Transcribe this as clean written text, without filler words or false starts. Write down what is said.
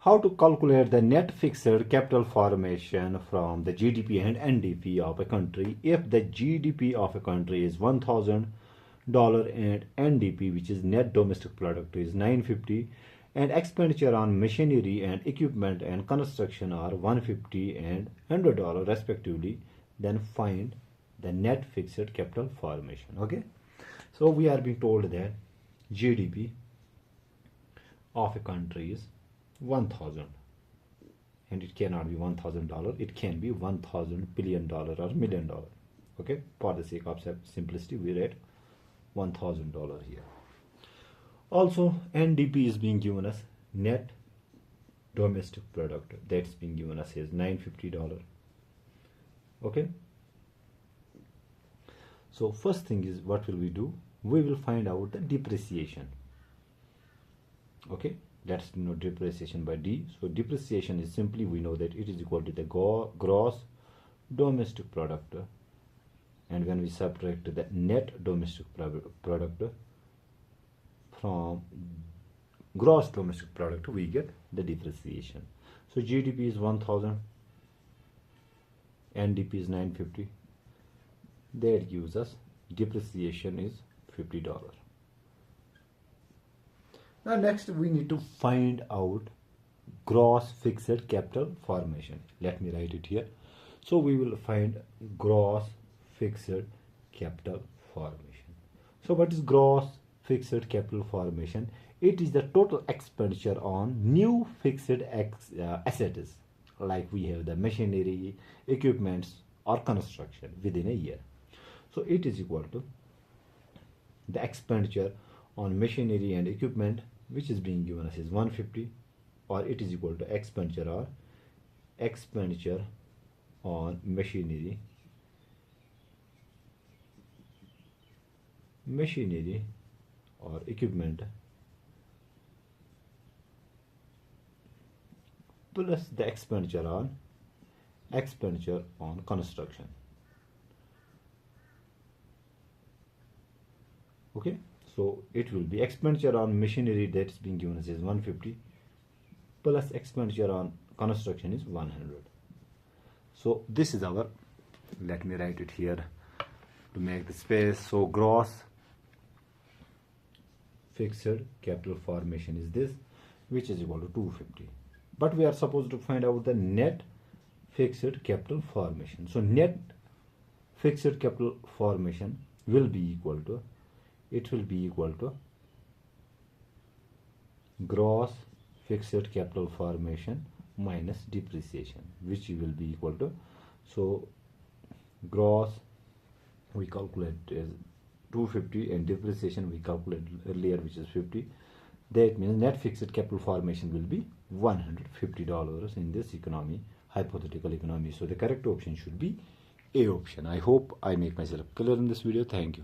How to calculate the net fixed capital formation from the GDP and NDP of a country if the GDP of a country is $1,000 and NDP, which is net domestic product, is $950, and expenditure on machinery and equipment and construction are $150 and $100 respectively, then find the net fixed capital formation. Okay, so we are being told that GDP of a country is 1,000, and it cannot be $1,000, it can be $1,000 billion or $1 million. Okay, for the sake of simplicity we write $1,000 here. Also, NDP is being given as net domestic product, that's being given as $950. Okay, so first thing is, what will we do? We will find out the depreciation. Okay, let's denote depreciation by D. So depreciation is simply, we know that it is equal to the gross domestic product, and when we subtract the net domestic product from gross domestic product, we get the depreciation. So GDP is 1,000, NDP is 950, that gives us depreciation is $50. Now next we need to find out gross fixed capital formation. Let me write it here. So we will find gross fixed capital formation. So what is gross fixed capital formation? It is the total expenditure on new fixed assets, like we have the machinery, equipments or construction within a year. So it is equal to the expenditure on machinery and equipment, which is being given as is 150, or it is equal to expenditure on machinery or equipment plus the expenditure on construction. Okay, so it will be expenditure on machinery, that's being given as is 150, plus expenditure on construction is 100. So this is our, let me write it here to make the space. So gross fixed capital formation is this, which is equal to 250. But we are supposed to find out the net fixed capital formation. So net fixed capital formation will be equal to, it will be equal to gross fixed capital formation minus depreciation, which will be equal to, so gross we calculate as 250 and depreciation we calculated earlier, which is 50. That means net fixed capital formation will be $150 in this economy, hypothetical economy. So the correct option should be A option. I hope I make myself clear in this video. Thank you.